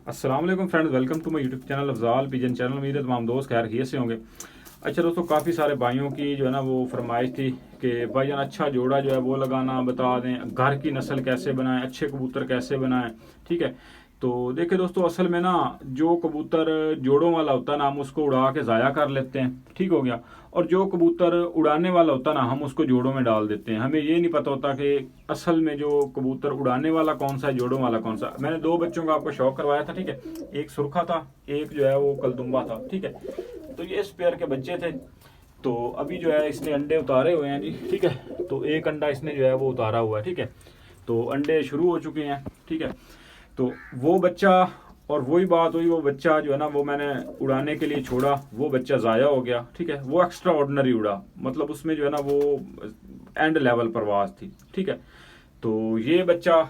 अस्सलाम वालेकुम friends, welcome to my YouTube channel Afzal pigeon channel. उम्मीद है तमाम दोस्त खैर खैरियत से होंगे। अच्छा दोस्तों, काफ़ी सारे भाइयों की जो है ना वो फरमाइश थी कि भाईजान अच्छा जोड़ा जो है वो लगाना बता दें, घर की नस्ल कैसे बनाएं, अच्छे कबूतर कैसे बनाएं। ठीक है, तो देखिए दोस्तों, असल में ना जो कबूतर जोड़ों वाला होता है ना हम उसको उड़ा के ज़ाया कर लेते हैं, ठीक हो गया। और जो कबूतर उड़ाने वाला होता है ना हम उसको जोड़ों में डाल देते हैं। हमें ये नहीं पता होता कि असल में जो कबूतर उड़ाने वाला कौन सा है, जोड़ों वाला कौन सा। मैंने दो बच्चों का आपको शौक करवाया था, ठीक है। एक सुरखा था, एक जो है वो कलदुम्बा था, ठीक है। तो ये इस पेयर के बच्चे थे। तो अभी जो है इसने अंडे उतारे हुए हैं जी, ठीक है। तो एक अंडा इसने जो है वो उतारा हुआ है, ठीक है। तो अंडे शुरू हो चुके हैं, ठीक है। तो वो बच्चा और वही बात हुई, वो बच्चा जो है ना वो मैंने उड़ाने के लिए छोड़ा, वो बच्चा ज़ाया हो गया, ठीक है। वो एक्स्ट्रा ऑर्डिनरी उड़ा, मतलब उसमें जो है ना वो एंड लेवल परवाज थी, ठीक है। तो ये बच्चा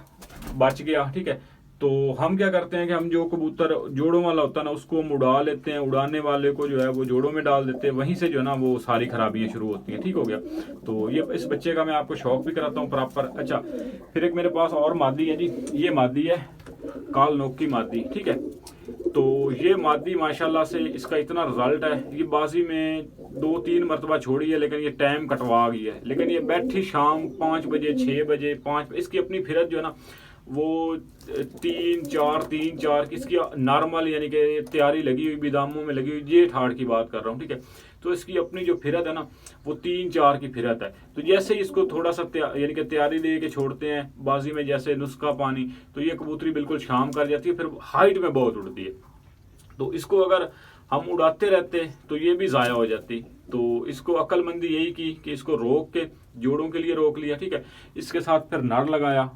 बच गया, ठीक है। तो हम क्या करते हैं कि हम जो कबूतर जोड़ों वाला होता है ना उसको हम उड़ा लेते हैं, उड़ाने वाले को जो है वो जोड़ों में डाल देते हैं, वहीं से जो है ना वो सारी खराबियां शुरू होती हैं, ठीक हो गया। तो ये इस बच्चे का मैं आपको शौक भी कराता हूँ प्रॉपर। अच्छा, फिर एक मेरे पास और मादी है जी, ये मादी है काल नोक की मादी, ठीक है। तो ये मादी माशाल्लाह से इसका इतना रिजल्ट है, ये बाजी में 2-3 मरतबा छोड़ी है लेकिन ये टाइम कटवा गई है। लेकिन ये बैठी शाम 5 बजे 6 बजे 5, इसकी अपनी फिरत जो है ना वो 3-4 की इसकी नॉर्मल यानी कि तैयारी लगी हुई, बिदामों में लगी हुई, ये ठाड़ की बात कर रहा हूँ, ठीक है। तो इसकी अपनी जो फिरत है ना वो 3-4 की फिरत है। तो जैसे ही इसको थोड़ा सा यानी कि तैयारी दे के छोड़ते हैं बाजी में, जैसे नुस्खा पानी, तो ये कबूतरी बिल्कुल शाम कर जाती है, फिर हाइट में बहुत उड़ती है। तो इसको अगर हम उड़ाते रहते तो ये भी ज़ाया हो जाती। तो इसको अक्लमंदी यही की कि इसको रोक के जोड़ों के लिए रोक लिया, ठीक है। इसके साथ फिर नार लगाया,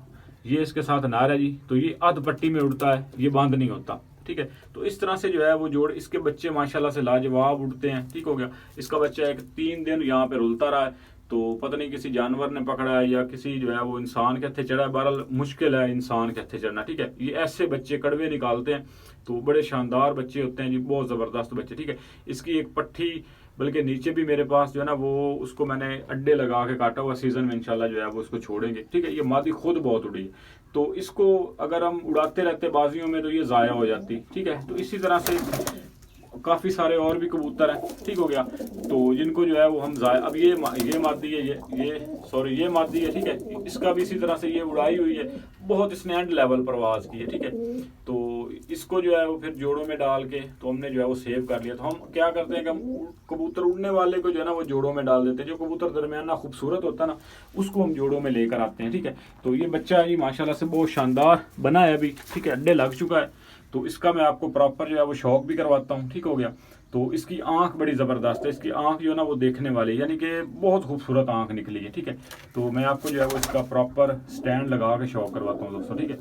ये इसके साथ नार है जी। तो ये अध पट्टी में उड़ता है, ये बांध नहीं होता, ठीक है। तो इस तरह से जो है वो जोड़, इसके बच्चे माशाल्लाह से लाजवाब उड़ते हैं, ठीक हो गया। इसका बच्चा एक 3 दिन यहाँ पे रुलता रहा है, तो पता नहीं किसी जानवर ने पकड़ा है या किसी जो है वो इंसान के हथे चढ़ा है। बहरहाल मुश्किल है इंसान के हथे चढ़ना, ठीक है। ये ऐसे बच्चे कड़वे निकालते हैं, तो बड़े शानदार बच्चे होते हैं जी, बहुत ज़बरदस्त बच्चे, ठीक है। इसकी एक पट्टी बल्कि नीचे भी मेरे पास जो है ना वो उसको मैंने अड्डे लगा के काटा हुआ, सीजन में इंशाल्लाह जो है वो उसको छोड़ेंगे, ठीक है। ये मादी खुद बहुत उड़ी है, तो इसको अगर हम उड़ाते रहते बाजियों में तो ये ज़ाया हो जाती, ठीक है। तो इसी तरह से काफ़ी सारे और भी कबूतर हैं, ठीक हो गया। तो जिनको जो है वो हम ज़ाया, अब ये मादी है, ये सॉरी ये मादी है, ठीक है। इसका भी इसी तरह से ये उड़ाई हुई है, बहुत इसने एंड लेवल परवाज की है, ठीक है। तो इसको जो है वो फिर जोड़ों में डाल के तो हमने जो है वो सेव कर लिया। तो हम क्या करते हैं कि हम कबूतर उड़ने वाले को जो है ना वो जोड़ों में डाल देते हैं, जो कबूतर दरमियाना खूबसूरत होता है ना उसको हम जोड़ों में लेकर आते हैं, ठीक है। तो ये बच्चा है माशाल्लाह से बहुत शानदार बना है अभी, ठीक है। अड्डे लग चुका है, तो इसका मैं आपको प्रॉपर जो है वो शौक भी करवाता हूँ, ठीक हो गया। तो इसकी आंख बड़ी ज़बरदस्त है, इसकी आंख जो है ना वो देखने वाली, यानी कि बहुत खूबसूरत आंख निकली है, ठीक है। तो मैं आपको जो है वो इसका प्रॉपर स्टैंड लगा के शौक करवाता हूँ दोस्तों, ठीक है।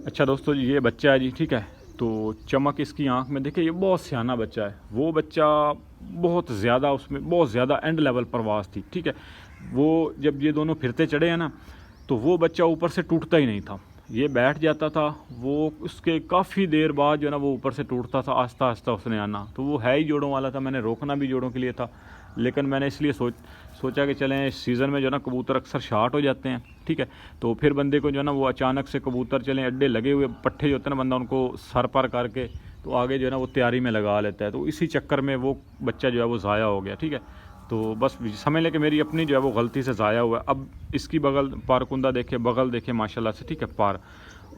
अच्छा दोस्तों जी, ये बच्चा है जी, ठीक है। तो चमक इसकी आंख में देखिए, ये बहुत सियाना बच्चा है। वो बच्चा बहुत ज़्यादा, उसमें बहुत ज़्यादा एंड लेवल परवाज थी, ठीक है। वो जब ये दोनों फिरते चढ़े हैं ना तो वो बच्चा ऊपर से टूटता ही नहीं था, ये बैठ जाता था। वो उसके काफ़ी देर बाद जो है ना वो ऊपर से टूटता था, आस्ता आस्ता उसने आना। तो वो है ही जोड़ों वाला था, मैंने रोकना भी जोड़ों के लिए था, लेकिन मैंने इसलिए सोचा कि चलें इस सीज़न में जो है ना कबूतर अक्सर शार्ट हो जाते हैं, ठीक है। तो फिर बंदे को जो है ना वो अचानक से कबूतर चलें, अड्डे लगे हुए पट्टे जो होते हैं ना, बंदा उनको सर पर करके तो आगे जो है ना वो तैयारी में लगा लेता है। तो इसी चक्कर में वो बच्चा जो है वो ज़ाया हो गया, ठीक है। तो बस समझ लें कि मेरी अपनी जो है वो गलती से ज़ाया हुआ है। अब इसकी बगल पारकुंदा देखे, बगल देखे माशाल्लाह से, ठीक है। पार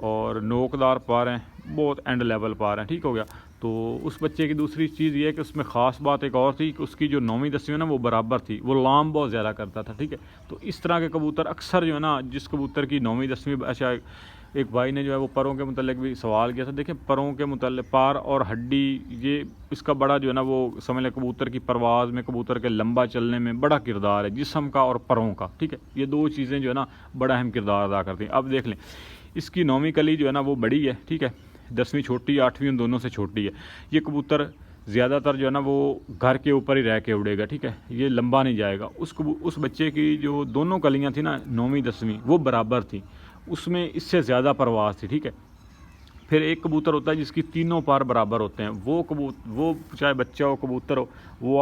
और नोकदार पार हैं, बहुत एंड लेवल पार हैं, ठीक हो गया। तो उस बच्चे की दूसरी चीज़ ये है कि उसमें ख़ास बात एक और थी कि उसकी जो 9वीं 10वीं ना वो बराबर थी, वो लाम बहुत ज़्यादा करता था, ठीक है। तो इस तरह के कबूतर अक्सर जो है ना, जिस कबूतर की 9वीं 10वीं, अच्छा एक भाई ने जो है वो परों के मुतल्लिक भी सवाल किया था। देखिए परों के मुतल्लिक, पार और हड्डी, ये इसका बड़ा जो है ना वो समझ लें कबूतर की परवाज़ में, कबूतर के लंबा चलने में बड़ा किरदार है, जिस्म का और परों का, ठीक है। ये दो चीज़ें जो है ना बड़ा अहम किरदार अदा करती हैं। अब देख लें, इसकी 9वीं कली जो है ना वो बड़ी है, ठीक है। 10वीं छोटी, 8वीं उन दोनों से छोटी है। ये कबूतर ज़्यादातर जो है ना वो घर के ऊपर ही रह के उड़ेगा, ठीक है। ये लंबा नहीं जाएगा। उस बच्चे की जो दोनों कलियाँ थी ना 9वीं 10वीं वो बराबर थी, उसमें इससे ज़्यादा परवाज़ थी, ठीक है। फिर एक कबूतर होता है जिसकी तीनों पार बराबर होते हैं, वो चाहे बच्चा हो कबूतर हो, वो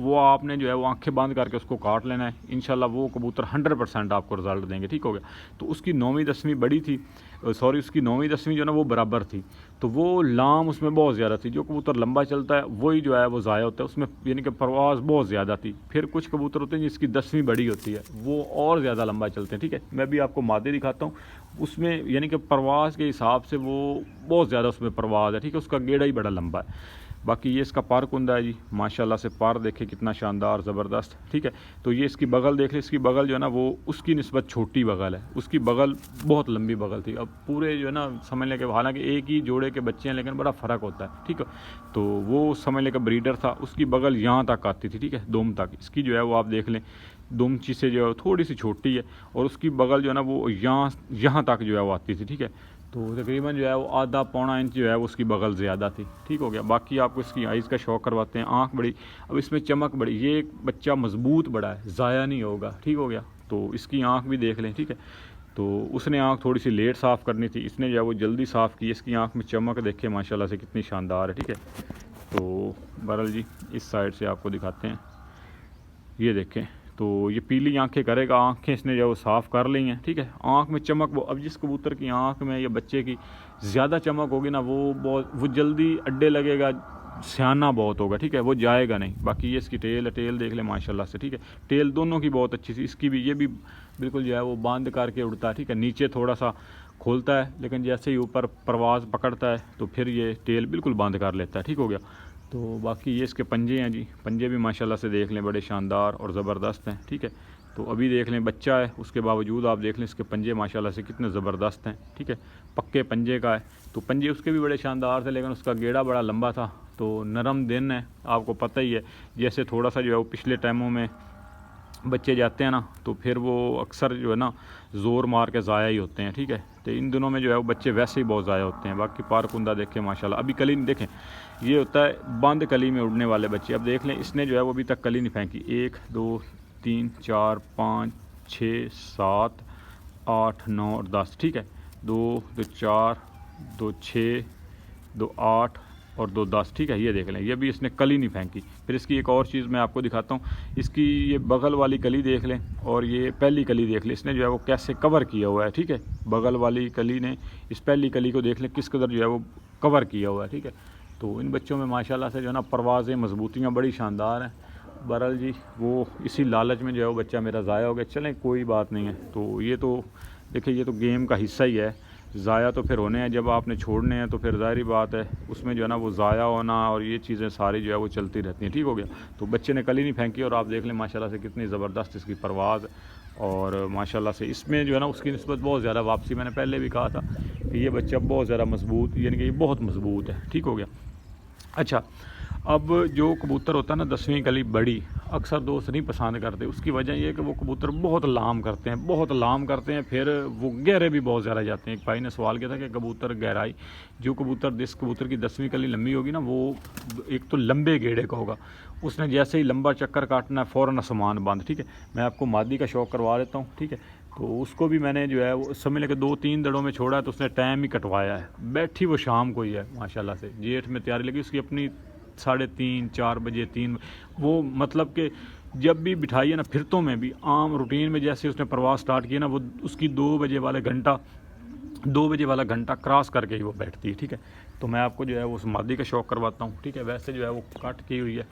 वो आपने जो है वो आंखें बंद करके उसको काट लेना है। इंशाल्लाह वो कबूतर 100% आपको रिज़ल्ट देंगे, ठीक हो गया। तो उसकी 9वीं 10वीं बड़ी थी, सॉरी उसकी 9वीं 10वीं जो है ना वो बराबर थी, तो वो लाम उसमें बहुत ज़्यादा थी। जो कबूतर लंबा चलता है वही जो है वो ज़ाया होता है उसमें, यानी कि परवाज़ बहुत ज़्यादा थी। फिर कुछ कबूतर होते हैं जिसकी 10वीं बड़ी होती है, वो और ज़्यादा लंबा चलते हैं, ठीक है। मैं भी आपको मादे दिखाता हूँ, उसमें यानी कि परवाज़ के हिसाब से वो बहुत ज़्यादा उसमें परवाज़ है, ठीक है। उसका गेड़ा ही बड़ा लंबा है। बाकी ये इसका पार कुंदा है जी, माशाल्लाह से पार देखे कितना शानदार ज़बरदस्त, ठीक है। तो ये इसकी बगल देख ले, इसकी बगल जो है ना वो उसकी निस्बत छोटी बगल है, उसकी बगल बहुत लंबी बगल थी। अब पूरे जो है ना समझ लें कि हालांकि एक ही जोड़े के बच्चे हैं लेकिन बड़ा फ़र्क होता है, ठीक है। तो वो समझ लें कि ब्रीडर था, उसकी बगल यहाँ तक आती थी, ठीक है, दुम तक। इसकी जो है वो आप देख लें दुमची से जो है थोड़ी सी छोटी है, और उसकी बगल जो है ना वो यहाँ तक जो है वो आती थी, ठीक है। तो तकरीबन जो है वो आधा पौना इंच जो है वो उसकी बगल ज़्यादा थी, ठीक हो गया। बाकी आपको इसकी आइज़ का शौक करवाते हैं। आँख बड़ी, अब इसमें चमक बड़ी, ये एक बच्चा मजबूत बड़ा है, ज़ाया नहीं होगा, ठीक हो गया। तो इसकी आँख भी देख लें, ठीक है। तो उसने आँख थोड़ी सी लेट साफ़ करनी थी, इसने जो है वो जल्दी साफ़ की। इसकी आँख में चमक देखें माशाल्लाह से कितनी शानदार है, ठीक है। तो बहरहाल जी इस साइड से आपको दिखाते हैं, ये देखें। तो ये पीली आंखें करेगा, आंखें इसने जो साफ़ कर ली हैं, ठीक है। आंख में चमक, वो अब जिस कबूतर की आंख में या बच्चे की ज़्यादा चमक होगी ना वो जल्दी अड्डे लगेगा, सियाना बहुत होगा, ठीक है, वो जाएगा नहीं। बाकी ये इसकी टेल देख ले माशाल्लाह से, ठीक है। टेल दोनों की बहुत अच्छी थी, इसकी भी, ये भी बिल्कुल जो है वो बांध करके उड़ता है, ठीक है। नीचे थोड़ा सा खोलता है लेकिन जैसे ही ऊपर परवाज़ पकड़ता है तो फिर ये टेल बिल्कुल बांध कर लेता है, ठीक हो गया। तो बाकी ये इसके पंजे हैं जी, पंजे भी माशाल्लाह से देख लें बड़े शानदार और ज़बरदस्त हैं, ठीक है। तो अभी देख लें बच्चा है, उसके बावजूद आप देख लें इसके पंजे माशाल्लाह से कितने ज़बरदस्त हैं, ठीक है। पक्के पंजे का है, तो पंजे उसके भी बड़े शानदार थे लेकिन उसका गेड़ा बड़ा लंबा था। तो नरम दिन है, आपको पता ही है, जैसे थोड़ा सा जो है वो पिछले टाइमों में बच्चे जाते हैं ना तो फिर वो अक्सर जो है ना ज़ोर मार के ज़ाया ही होते हैं, ठीक है। तो इन दिनों में जो है वो बच्चे वैसे ही बहुत ज़ाया होते हैं। बाकी पार कुंदा देखें माशाल्लाह, अभी कली नहीं देखें, ये होता है बंद कली में उड़ने वाले बच्चे। अब देख लें इसने जो है वो अभी तक कली नहीं फेंकी। 1 2 3 4 5 6 7 8 9 और 10, ठीक है। 2 2 4 2 6 2 8 और 2 10, ठीक है। ये देख लें, ये भी इसने कली नहीं फेंकी। फिर इसकी एक और चीज़ मैं आपको दिखाता हूँ, इसकी ये बगल वाली कली देख लें और ये पहली कली देख लें, इसने जो है वो कैसे कवर किया हुआ है, ठीक है। बगल वाली कली ने इस पहली कली को देख लें किस कदर जो है वो कवर किया हुआ है, ठीक है। तो इन बच्चों में माशाल्लाह से जो है ना परवाज़ें, मजबूतियाँ बड़ी शानदार हैं। बहरहाल जी वो इसी लालच में जो है वो बच्चा मेरा ज़ाया हो गया, चलें कोई बात नहीं है। तो ये तो देखिए ये तो गेम का हिस्सा ही है, ज़ाया तो फिर होने हैं, जब आपने छोड़ने हैं तो फिर ज़ाहिर बात है उसमें जो है ना वो ज़ाया होना और ये चीज़ें सारी जो है वो चलती रहती हैं, ठीक हो गया। तो बच्चे ने कली नहीं फेंकी और आप देख लें माशाल्लाह से कितनी ज़बरदस्त इसकी परवाज़, और माशाल्लाह से इसमें जो है ना उसकी निस्बत बहुत ज़्यादा वापसी, मैंने पहले भी कहा था कि ये बच्चा बहुत ज़्यादा मजबूत, यानी कि ये बहुत मजबूत है, ठीक हो गया। अच्छा, अब जो कबूतर होता है ना 10वीं कली बड़ी, अक्सर दोस्त नहीं पसंद करते। उसकी वजह ये है कि वो कबूतर बहुत लाम करते हैं, बहुत लाम करते हैं, फिर वो गहरे भी बहुत ज़्यादा जाते हैं। एक भाई ने सवाल किया था कि कबूतर गहराई, जो कबूतर जिस कबूतर की 10वीं कली लंबी होगी ना वो एक तो लंबे गेड़े का होगा, उसने जैसे ही लंबा चक्कर काटना है फ़ौरन आसमान बंद, ठीक है। मैं आपको मादी का शौक करवा देता हूँ, ठीक है। तो उसको भी मैंने जो है वो समझ लेके 2-3 दड़ों में छोड़ा है, तो उसने टाइम ही कटवाया है। बैठी वो शाम को ही है माशाल्लाह से, जेठ में तैयारी लगी उसकी अपनी 3:30 4 बजे 3, वो मतलब कि जब भी बिठाई है ना फिरतों में भी आम रूटीन में जैसे उसने प्रवास स्टार्ट किया ना, वो उसकी 2 बजे वाला घंटा क्रॉस करके ही वो बैठती है, ठीक है। तो मैं आपको जो है वो उस मादी का शौक करवाता हूँ, ठीक है। वैसे जो है वो कट की हुई है,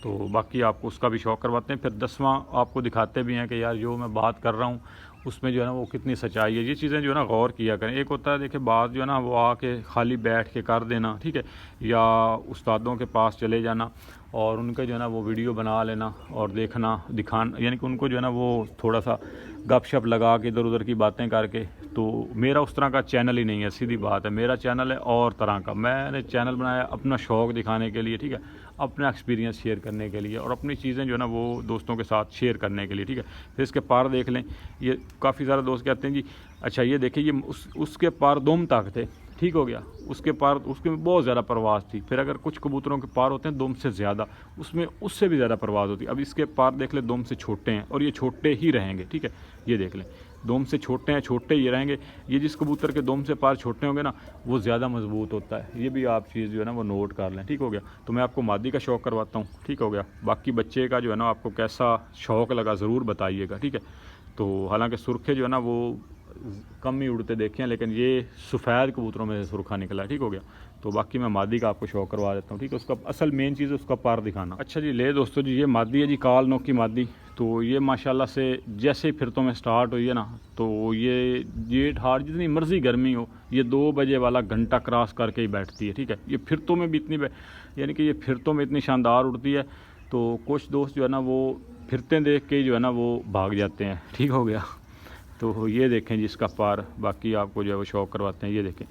तो बाकी आपको उसका भी शौक करवाते हैं। फिर 10वां आपको दिखाते भी हैं कि यार जो मैं बात कर रहा हूँ उसमें जो है ना वो कितनी सच्चाई है। ये चीज़ें जो है ना गौर किया करें। एक होता है देखिए बात जो है ना वो आके खाली बैठ के कर देना, ठीक है, या उस्तादों के पास चले जाना और उनके जो है ना वो वीडियो बना लेना और देखना दिखाना, यानी कि उनको जो है ना वो थोड़ा सा गपशप लगा के इधर उधर की बातें करके। तो मेरा उस तरह का चैनल ही नहीं है, सीधी बात है। मेरा चैनल है और तरह का, मैंने चैनल बनाया अपना शौक़ दिखाने के लिए, ठीक है, अपना एक्सपीरियंस शेयर करने के लिए और अपनी चीज़ें जो है ना वो दोस्तों के साथ शेयर करने के लिए, ठीक है। फिर इसके पार देख लें, ये काफ़ी सारे दोस्त कहते हैं जी अच्छा ये देखिए ये उसके पार दुम तक थे, ठीक हो गया, उसके पार उसके में बहुत ज़्यादा परवाज़ थी। फिर अगर कुछ कबूतरों के पार होते हैं दुम से ज़्यादा, उसमें उससे भी ज़्यादा परवाज़ होती है। अब इसके पार देख लें दुम से छोटे हैं और ये छोटे ही रहेंगे, ठीक है। ये देख लें दोम से छोटे हैं, छोटे ही रहेंगे। ये जिस कबूतर के दोम से पार छोटे होंगे ना वो ज़्यादा मजबूत होता है। ये भी आप चीज़ जो है ना वो नोट कर लें, ठीक हो गया। तो मैं आपको मादी का शौक़ करवाता हूँ, ठीक हो गया। बाकी बच्चे का जो है ना आपको कैसा शौक़ लगा ज़रूर बताइएगा, ठीक है। तो हालांकि सुरखे जो है ना वो कम ही उड़ते देखे हैं, लेकिन ये सफ़ेद कबूतरों में से सुरखा निकला है, ठीक हो गया। तो बाकी मैं मादी का आपको शौक़ करवा देता हूँ, ठीक है। उसका असल मेन चीज़ है उसका पार दिखाना। अच्छा जी, ले दोस्तों जी, ये मादी है जी, काल नोक की मादी। तो ये माशाल्लाह से जैसे ही फिरतों में स्टार्ट हुई है ना, तो ये जेठ हाड़ जितनी मर्ज़ी गर्मी हो, ये 2 बजे वाला घंटा क्रॉस करके ही बैठती है, ठीक है। ये फिरतों में भी इतनी यानी कि ये फिरतों में इतनी शानदार उड़ती है। तो कुछ दोस्त जो है ना वो फिरते देख के जो है ना वो भाग जाते हैं, ठीक हो गया। तो ये देखें जी इसका पार, बाकी आपको जो है वो शौक़ करवाते हैं। ये देखें,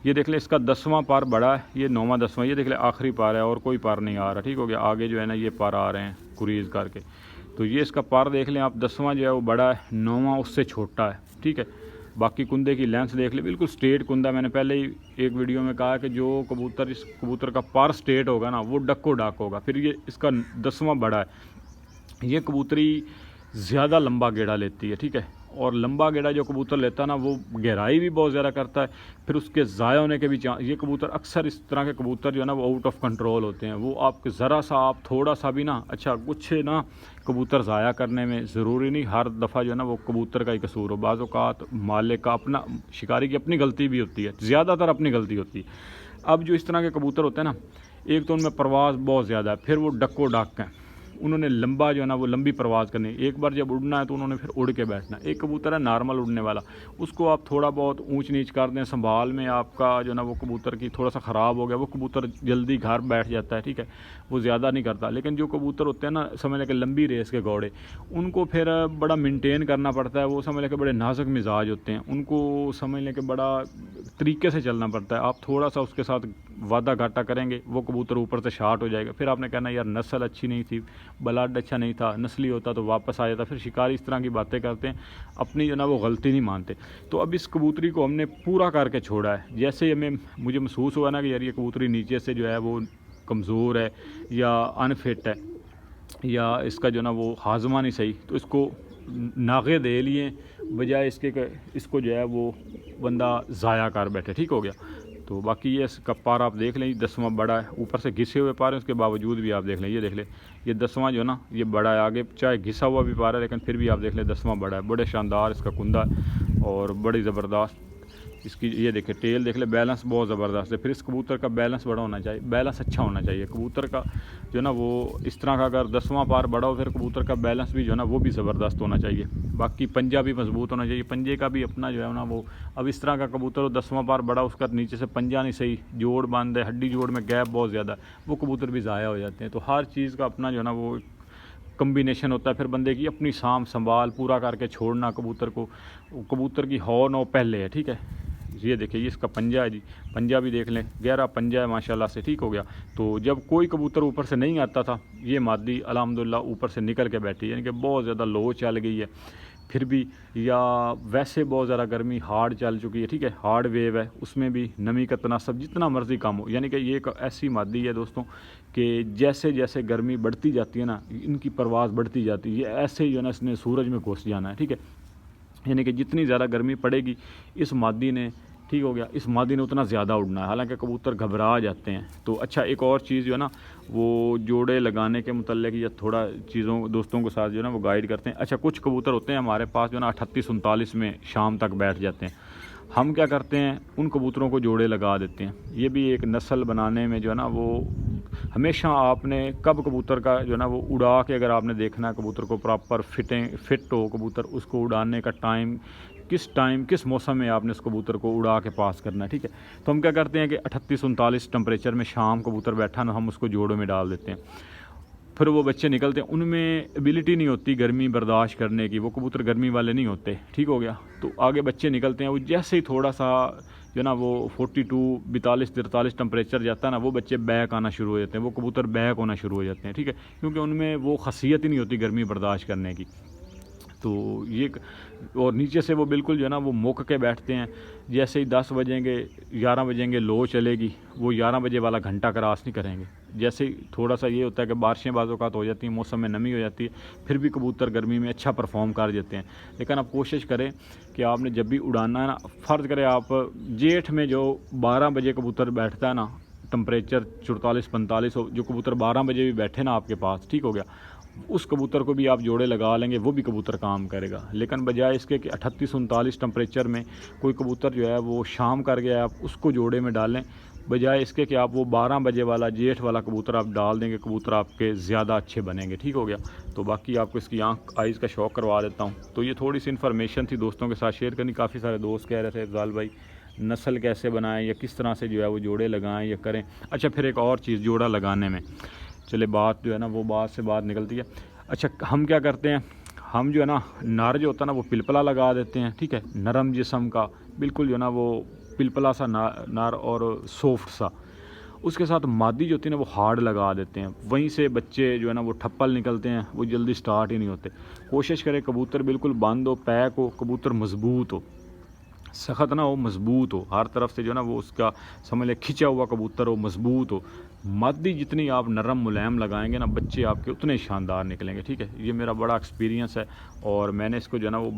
ये देख ले इसका 10वां पार बड़ा है, ये 9वां 10वां, ये देख ले आखिरी पार है और कोई पार नहीं आ रहा, ठीक हो गया। आगे जो है ना ये पार आ रहे हैं कुरीज़ करके। तो ये इसका पार देख लें आप, 10वां जो है वो बड़ा है, 9वां उससे छोटा है, ठीक है। बाकी कुंदे की लेंथ देख ले, बिल्कुल स्ट्रेट कुंदा। मैंने पहले ही एक वीडियो में कहा कि जो कबूतर इस कबूतर का पार स्ट्रेट होगा ना वो डक्को डाक होगा। फिर ये इसका 10वां बड़ा है। ये कबूतरी ज़्यादा लंबा गेड़ा लेती है, ठीक है। और लंबा गेड़ा जो कबूतर लेता है ना वो गहराई भी बहुत ज़्यादा करता है। फिर उसके ज़ाया होने के भी ये कबूतर अक्सर इस तरह के कबूतर जो है ना वो आउट ऑफ कंट्रोल होते हैं। वो आप ज़रा सा आप थोड़ा सा भी ना, अच्छा कुछ ना कबूतर ज़ाया करने में ज़रूरी नहीं हर दफ़ा जो है ना वो कबूतर का ही कसूर हो। बाज़ औक़ात मालिक का अपना, शिकारी की अपनी गलती भी होती है, ज़्यादातर अपनी गलती होती है। अब जो इस तरह के कबूतर होते हैं ना, एक तो उनमें परवाज़ बहुत ज़्यादा है, फिर वो डक्को डाक हैं, उन्होंने लंबा जो है ना वो लंबी परवाज़ करनी। एक बार जब उड़ना है तो उन्होंने फिर उड़ के बैठना। एक कबूतर है नॉर्मल उड़ने वाला, उसको आप थोड़ा बहुत ऊंच नीच कर दें, संभाल में आपका जो है ना वो कबूतर की थोड़ा सा ख़राब हो गया, वो कबूतर जल्दी घर बैठ जाता है, ठीक है। वो ज़्यादा नहीं करता। लेकिन जो कबूतर होते हैं ना समझ लें कि लंबी रेस के घोड़े, उनको फिर बड़ा मेनटेन करना पड़ता है। वो समझ लें कि बड़े नाजुक मिजाज होते हैं, उनको समझ लें कि बड़ा तरीके से चलना पड़ता है। आप थोड़ा सा उसके साथ वादा घाटा करेंगे, वो कबूतर ऊपर से शार्ट हो जाएगा। फिर आपने कहना यार नस्ल अच्छी नहीं थी, ब्लड अच्छा नहीं था, नस्ली होता तो वापस आ जाता। फिर शिकारी इस तरह की बातें करते हैं, अपनी जो ना वो गलती नहीं मानते। तो अब इस कबूतरी को हमने पूरा करके छोड़ा है। जैसे ही मुझे महसूस हुआ ना कि यार ये कबूतरी नीचे से जो है वो कमज़ोर है या अनफिट है या इसका जो ना वो हाजमा नहीं सही, तो इसको नागे दे लिए बजाय इसको जो है वो बंदा ज़ाया कर बैठे, ठीक हो गया। तो बाकी ये इसका पार आप देख लें, 10वां बड़ा है, ऊपर से घिसे हुए पार है, उसके बावजूद भी आप देख लें, ये देख लें, ये 10वां जो है ना ये बड़ा है। आगे चाहे घिसा हुआ भी पार है लेकिन फिर भी आप देख लें 10वां बड़ा है। बड़े शानदार इसका कुंदा है और बड़ी ज़बरदस्त इसकी, ये देखें टेल देख ले, बैलेंस बहुत ज़बरदस्त है। फिर इस कबूतर का बैलेंस बड़ा होना चाहिए, बैलेंस अच्छा होना चाहिए कबूतर का जो है ना वो इस तरह का। अगर 10वां पार बड़ा हो फिर कबूतर का बैलेंस भी जो है ना वो भी ज़बरदस्त होना चाहिए। बाकी पंजा भी मजबूत होना चाहिए, पंजे का भी अपना जो है ना वो, अब इस तरह का कबूतर हो 10वां पार बड़ा, उसका नीचे से पंजा नहीं सही, जोड़ बंद है, हड्डी जोड़ में गैप बहुत ज़्यादा, वो कबूतर भी ज़ाया हो जाते हैं। तो हर चीज़ का अपना जो है ना वो कम्बिनेशन होता है। फिर बंदे की अपनी साम संभाल पूरा करके छोड़ना कबूतर को। कबूतर की हॉर्न और पहले है, ठीक है। ये देखिए ये इसका पंजा है जी, पंजा भी देख लें, गहरा पंजा है माशाल्लाह से, ठीक हो गया। तो जब कोई कबूतर ऊपर से नहीं आता था, ये मादी अल्हम्दुलिल्लाह ऊपर से निकल के बैठी है, यानी कि बहुत ज़्यादा लो चल गई है फिर भी, या वैसे बहुत ज़्यादा गर्मी हार्ड चल चुकी है, ठीक है, हार्ड वेव है, उसमें भी नमी का तनासब जितना मर्ज़ी कम हो। यानी कि ये एक ऐसी मादी है दोस्तों कि जैसे जैसे गर्मी बढ़ती जाती है ना, इनकी परवाज़ बढ़ती जाती है। ये ऐसे ही जो है ना इसने सूरज में घुस जाना है, ठीक है। यानी कि जितनी ज़्यादा गर्मी पड़ेगी इस मादी ने, ठीक हो गया, इस मादी ने उतना ज़्यादा उड़ना है। हालांकि कबूतर घबरा जाते हैं। तो अच्छा एक और चीज़ जो है ना वो जोड़े लगाने के मुतल्लिक़ या थोड़ा चीज़ों दोस्तों के साथ जो है ना वो गाइड करते हैं। अच्छा कुछ कबूतर होते हैं हमारे पास जो है ना 38-39 में शाम तक बैठ जाते हैं। हम क्या करते हैं, उन कबूतरों को जोड़े लगा देते हैं। ये भी एक नस्ल बनाने में जो है ना वो हमेशा आपने कब कबूतर का जो है ना वो उड़ा के, अगर आपने देखना है कबूतर को प्रॉपर फिट हो कबूतर, उसको उड़ाने का टाइम किस मौसम में आपने उस कबूतर को उड़ा के पास करना है, ठीक है। तो हम क्या करते हैं कि 38-39 टेम्परेचर में शाम कबूतर बैठा ना, हम उसको जोड़ों में डाल देते हैं। फिर वो बच्चे निकलते हैं, उनमें एबिलिटी नहीं होती गर्मी बर्दाश्त करने की, वो कबूतर गर्मी वाले नहीं होते, ठीक हो गया। तो आगे बच्चे निकलते हैं, वो जैसे ही थोड़ा सा जो ना वो 42-42-43 टेम्परेचर जाता है ना, वो बच्चे बैक आना शुरू हो जाते हैं, वो कबूतर बैक होना शुरू हो जाते हैं, ठीक है, क्योंकि उनमें वो खासियत ही नहीं होती गर्मी बर्दाश्त करने की। तो ये और नीचे से वो बिल्कुल जो है ना वो मुक के बैठते हैं। जैसे ही 10 बजेंगे 11 बजेंगे लो चलेगी, वो 11 बजे वाला घंटा क्रॉस नहीं करेंगे। जैसे ही थोड़ा सा ये होता है कि बारिशें बाज़-औक़ात हो जाती हैं, मौसम में नमी हो जाती है, फिर भी कबूतर गर्मी में अच्छा परफॉर्म कर देते हैं। लेकिन आप कोशिश करें कि आपने जब भी उड़ाना है ना, फ़र्ज़ करें आप जेठ में जो 12 बजे कबूतर बैठता है ना, टेम्परेचर 44-45 हो, जो कबूतर 12 बजे भी बैठे ना आपके पास, ठीक हो गया, उस कबूतर को भी आप जोड़े लगा लेंगे, वो भी कबूतर काम करेगा। लेकिन बजाय इसके कि 38-39 टेम्परेचर में कोई कबूतर जो है वो शाम कर गया, आप उसको जोड़े में डालें, बजाय इसके कि आप वो 12 बजे वाला जेठ वाला कबूतर आप डाल देंगे, कबूतर आपके ज़्यादा अच्छे बनेंगे, ठीक हो गया। तो बाकी आपको इसकी आइज़ का शौक करवा देता हूँ। तो ये थोड़ी सी इन्फॉर्मेशन थी दोस्तों के साथ शेयर करनी। काफ़ी सारे दोस्त कह रहे थे अफ़ज़ाल भाई नस्ल कैसे बनाएं या किस तरह से जो है वो जोड़े लगाएं या करें। अच्छा, फिर एक और चीज़ जोड़ा लगाने में, चले बात जो है ना वो बात से बात निकलती है। अच्छा, हम क्या करते हैं, हम जो है ना नर जो होता है ना वो पिलपला लगा देते हैं, ठीक है, नरम जिस्म का बिल्कुल जो है ना वो पिलपला सा नर और सॉफ्ट सा। उसके साथ मादी जो होती है ना वो हार्ड लगा देते हैं। वहीं से बच्चे जो है ना वो ठप्पल निकलते हैं, वो जल्दी स्टार्ट ही नहीं होते। कोशिश करें कबूतर बिल्कुल बंद हो, पैक हो, कबूतर मजबूत हो, सख्त ना हो, मजबूत हो, हर तरफ से जो है ना वो उसका समझ लें खिंचा हुआ कबूतर हो, मजबूत हो। मादी जितनी आप नरम मुलायम लगाएंगे ना, बच्चे आपके उतने शानदार निकलेंगे, ठीक है। ये मेरा बड़ा एक्सपीरियंस है और मैंने इसको जो है ना वो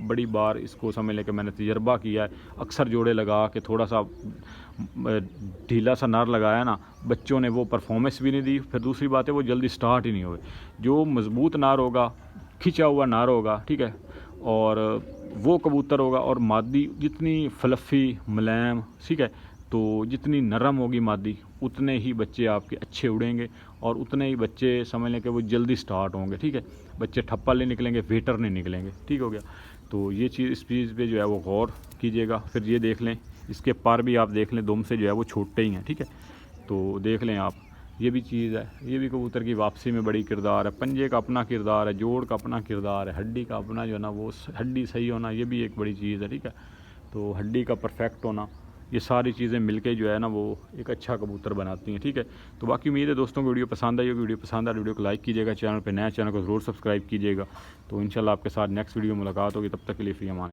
बड़ी बार इसको समझ लें कि मैंने तजर्बा किया है। अक्सर जोड़े लगा के थोड़ा सा ढीला सा नर लगाया ना, बच्चों ने वो परफॉर्मेंस भी नहीं दी। फिर दूसरी बात है वो जल्दी स्टार्ट ही नहीं हुए। जो मजबूत नर होगा, खिंचा हुआ नर होगा, ठीक है, और वो कबूतर होगा, और मादी जितनी फ्लफ़ी मुलायम, ठीक है, तो जितनी नरम होगी मादी उतने ही बच्चे आपके अच्छे उड़ेंगे और उतने ही बच्चे समझ लें कि वो जल्दी स्टार्ट होंगे, ठीक है। बच्चे ठप्पल नहीं निकलेंगे, वेटर नहीं निकलेंगे, ठीक हो गया। तो ये चीज़, इस चीज़ पे जो है वो गौर कीजिएगा। फिर ये देख लें, इसके पर भी आप देख लें, दुम से जो है वो छोटे ही हैं, ठीक है, तो देख लें आप। ये भी चीज़ है, ये भी कबूतर की वापसी में बड़ी किरदार है। पंजे का अपना किरदार है, जोड़ का अपना किरदार है, हड्डी का अपना जो है ना वो हड्डी सही होना, ये भी एक बड़ी चीज़ है, ठीक है। तो हड्डी का परफेक्ट होना, ये सारी चीज़ें मिलके जो है ना वो एक अच्छा कबूतर बनाती हैं, ठीक है। तो बाकी उम्मीद है दोस्तों को वीडियो पसंद आई होगी। वीडियो पसंद आए वीडियो को लाइक कीजिएगा, चैनल पे नया चैनल को ज़रूर सब्सक्राइब कीजिएगा। तो इंशाल्लाह आपके साथ नेक्स्ट वीडियो में मुलाकात होगी, तब तक के लिए फ़ी अमान।